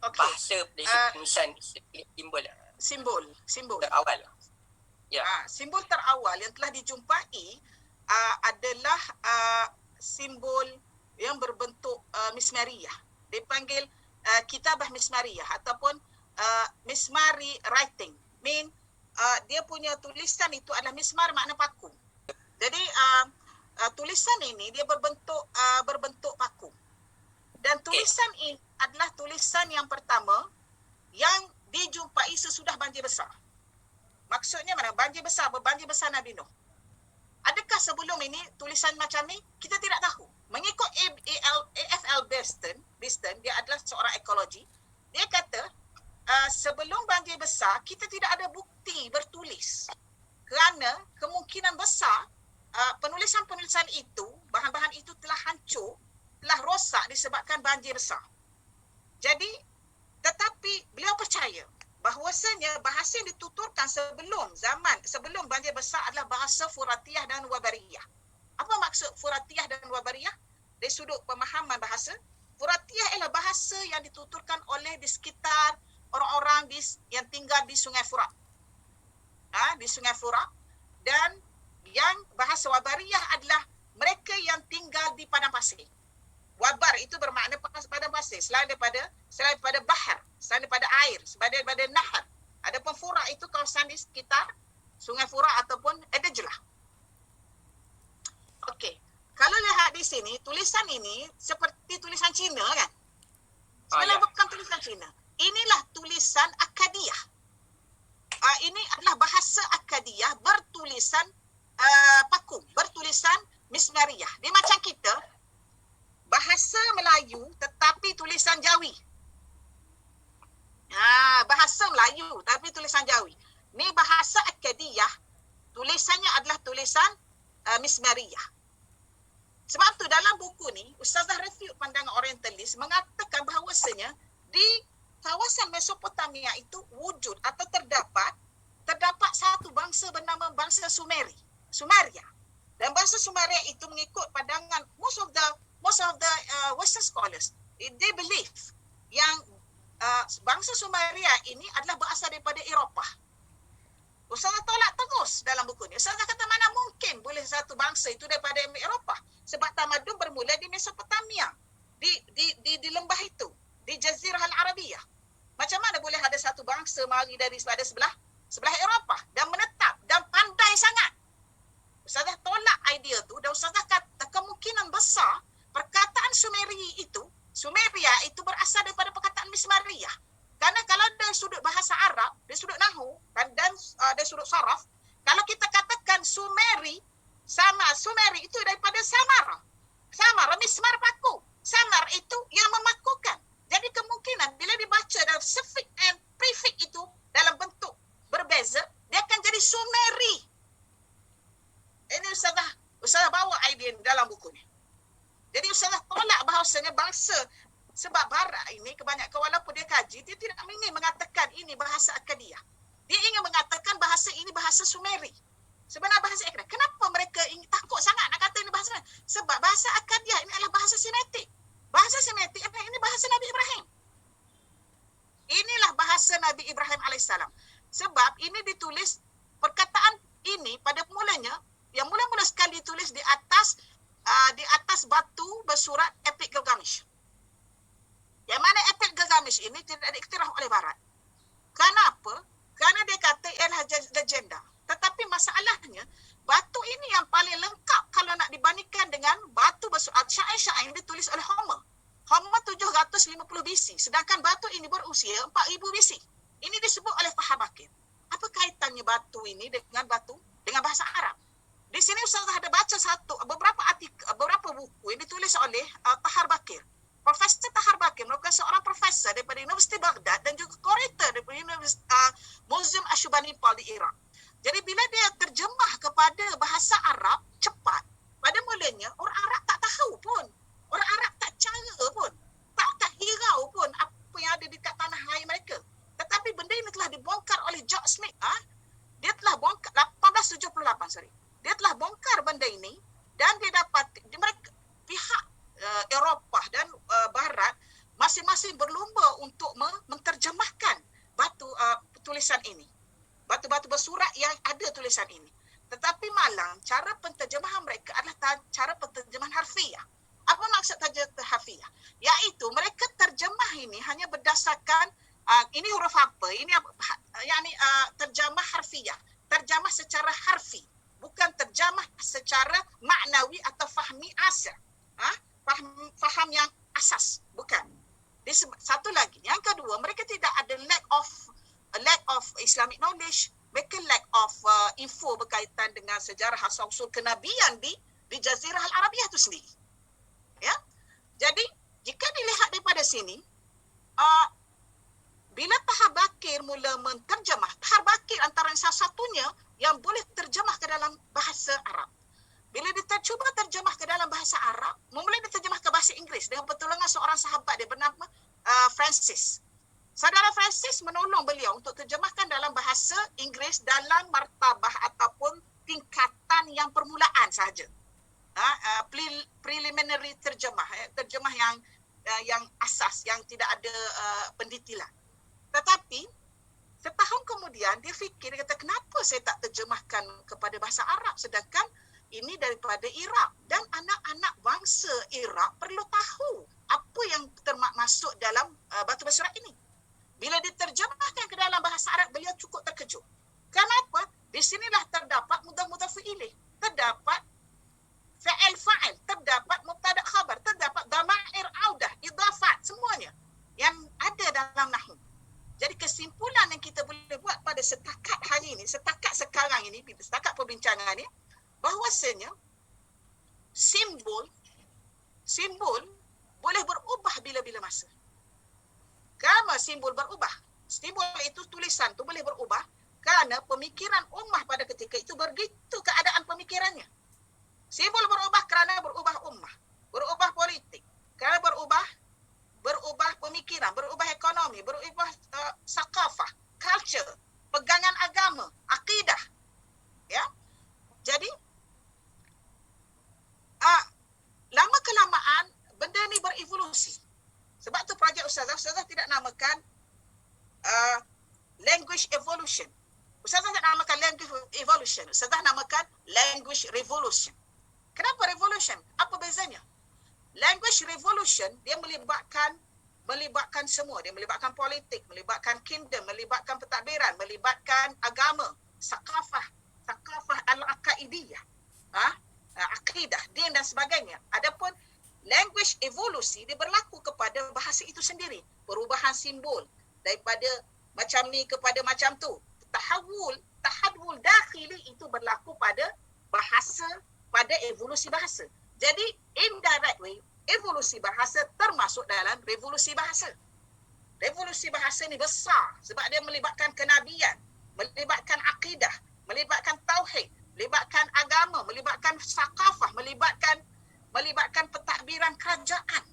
Okey. Bahasa penulisan simbol Simbol. terawal. Ya. Simbol terawal yang telah dijumpai adalah simbol yang berbentuk mismariyah. Dipanggil kitabah mismariyah ataupun mismari writing. Dia punya tulisan itu adalah mismar, makna paku. Jadi tulisan ini dia berbentuk paku. Dan tulisan ini adalah tulisan yang pertama yang dijumpai sesudah banjir besar. Maksudnya mana? Banjir besar Nabi Nuh. Adakah sebelum ini tulisan macam ni? Kita tidak tahu. Mengikut A.F.L. Beeston, dia adalah seorang ekologi. Dia kata, sebelum banjir besar, kita tidak ada bukti bertulis. Kerana kemungkinan besar, penulisan-penulisan itu, bahan-bahan itu telah hancur, telah rosak disebabkan banjir besar. Jadi, tetapi beliau percaya bahawasanya bahasa yang dituturkan sebelum banjir besar adalah bahasa Furatiyah dan Wabariyah. Apa maksud Furatiyah dan Wabariyah? Dari sudut pemahaman bahasa, Furatiyah ialah bahasa yang dituturkan oleh di sekitar orang-orang yang tinggal di Sungai Furat. Di Sungai Furat. Dan yang bahasa Wabariyah adalah mereka yang tinggal di padang pasir. Wabar itu bermakna padang pasir, selain daripada bahar, selain daripada air, selain daripada nahar. Adapun Furat itu kawasan di sekitar Sungai Furat ataupun Dajlah. Okey. Kalau lihat di sini, tulisan ini seperti tulisan Cina kan? Sebenarnya bukan tulisan Cina. Inilah tulisan Akkadiyah. Ini adalah bahasa Akkadiyah bertulisan paku, bertulisan mismariyah. Dia macam kita, bahasa Melayu tetapi tulisan Jawi. Bahasa Melayu tapi tulisan Jawi. Ni bahasa Akkadiyah, tulisannya adalah tulisan mismariyah. Sebab tu dalam buku ni, Ustazah Refute Pandangan Orientalis mengatakan bahawasanya di kawasan Mesopotamia itu wujud atau terdapat satu bangsa bernama bangsa Sumeria. Dan bangsa Sumeria itu mengikut pandangan most of the Western scholars, they believe yang bangsa Sumeria ini adalah berasal daripada Eropah. Ustazah tolak terus dalam buku ni. Ustazah kata mana mungkin boleh satu bangsa itu daripada Eropah, sebab tamadun bermula di Mesopotamia, di lembah itu, di Jazirah Al-Arabiyah. Macam mana boleh ada satu bangsa mari dari sebelah Eropah dan menetap dan pandai sangat? Ustazah tolak idea tu dan Ustazah kata kemungkinan besar perkataan Sumeria itu berasal daripada perkataan Mismariyah. Kerana kalau dari sudut bahasa Arab, dari sudut nahu dan dari sudut saraf, kalau kita katakan Sumeri itu daripada Samara, mismar paku. Samar itu yang memakukan. Jadi kemungkinan bila dibaca dalam suffix and prefix itu dalam bentuk berbeza, dia akan jadi Sumeri. Ini Ustazah bawa idea dalam buku ni. Jadi Ustazah tolak bahawasanya bangsa, sebab Barat ini kebanyakan walaupun dia kaji, dia tidak ingin mengatakan ini bahasa Akkadiyah. Dia ingin mengatakan bahasa ini bahasa Sumeri. Sebenarnya bahasa Akkadiyah. Kenapa mereka takut sangat nak kata ini bahasa? Sebab bahasa Akkadiyah ini adalah bahasa Semitik. Bahasa Semitik ini bahasa Nabi Ibrahim. Inilah bahasa Nabi Ibrahim AS. Sebab ini ditulis, perkataan ini pada mulanya, yang mula-mula sekali ditulis di atas batu bersurat Epik Gilgamesh. Yang mana Epik Gilgamesh ini tidak diiktiraf oleh Barat. Kenapa? Kerana dia kata ialah legenda. Tetapi masalahnya, batu ini yang paling lengkap kalau nak dibandingkan dengan batu bersurat syair-syair yang ditulis oleh Homer. Homer 750 BC. Sedangkan batu ini berusia 4000 BC. Ini disebut oleh Fahar Bakir. Apa kaitannya batu ini dengan bahasa Arab? Di sini Ustazah ada baca beberapa buku yang ditulis oleh Tahar Bakir. Profesor Tahar Bakir merupakan seorang profesor daripada Universiti Baghdad dan juga kurator daripada Museum Ashurbanipal di Iraq. Jadi bila dia terjemah kepada bahasa Arab cepat, pada mulanya orang Arab tak tahu pun. Orang Arab tak cara pun. Tak hirau pun apa yang ada dekat tanah air mereka. Tetapi benda ini telah dibongkar oleh George Smith. Dia telah bongkar 1878, Dia telah bongkar benda ini dan dia dapat mereka pihak Eropah dan Barat masing-masing berlumba untuk menterjemahkan tulisan ini. Batu-batu bersurat yang ada tulisan ini. Tetapi malang cara penterjemahan mereka adalah cara penterjemahan harfiah. Apa maksud terjemah harfiah? Iaitu mereka terjemah ini hanya berdasarkan ini huruf apa, ini terjemah harfiah, terjemah secara harfi, bukan terjemah secara maknawi atau fahmi asal. Faham yang asas, bukan. Satu lagi, yang kedua, mereka tidak ada lack of Islamic knowledge, mereka lack of info berkaitan dengan sejarah asal-usul kenabian di Jazirah Al-Arabiah itu sendiri. Ya. Jadi, jika dilihat daripada sini, bila Tahar Bakir mula menterjemah, Tahar Bakir antara salah satunya yang boleh terjemah ke dalam bahasa Arab. Bila dia cuba terjemah ke dalam bahasa Arab, mula dia terjemah ke bahasa Inggeris dengan pertolongan seorang sahabat dia bernama Francis. Saudara Francis menolong beliau untuk terjemahkan dalam bahasa Inggeris dalam martabah ataupun tingkatan yang permulaan sahaja. Preliminary terjemah yang asas, yang tidak ada pendetilan. Tetapi setahun kemudian dia fikir, dia kata, kenapa saya tak terjemahkan kepada bahasa Arab sedangkan ini daripada Iraq dan anak-anak bangsa Iraq perlu tahu apa yang termasuk dalam batu bersurat ini. Bila diterjemahkan ke dalam bahasa Arab, beliau cukup terkejut. Kenapa? Di sinilah terdapat mudhaf ilaih, terdapat fa'il, terdapat mubtada khabar, terdapat dhamair audah, idafat, semuanya yang ada dalam nahwu. Jadi kesimpulan yang kita boleh buat pada setakat hari ini, setakat sekarang ini, setakat perbincangan ini, bahawasanya simbol boleh berubah bila-bila masa. Kenapa simbol berubah? Simbol itu, tulisan itu boleh berubah kerana pemikiran ummah pada ketika itu begitu keadaan pemikirannya. Simbol berubah kerana berubah ummah, berubah politik, kerana berubah pemikiran, berubah ekonomi, berubah sakafah, culture, pegangan agama, akidah. Ya. Jadi lama kelamaan benda ni berevolusi. Sebab tu projek Ustazah tidak namakan language evolution. Ustazah tak namakan language evolution. Ustazah namakan language revolution. Kenapa revolution? Apa bezanya? Language revolution dia melibatkan semua. Dia melibatkan politik, melibatkan kingdom, melibatkan pentadbiran, melibatkan agama, sakafah al-aqaidiyah, akidah, din dan sebagainya. Adapun language evolusi dia berlaku kepada bahasa itu sendiri. Perubahan simbol daripada macam ni kepada macam tu. Tahawul dakhili itu berlaku pada bahasa, pada evolusi bahasa. Jadi indirect way, evolusi bahasa termasuk dalam revolusi bahasa. Revolusi bahasa ni besar sebab dia melibatkan kenabian, melibatkan akidah, melibatkan tauhid, melibatkan agama, melibatkan sakafah, melibatkan pentadbiran kerajaan.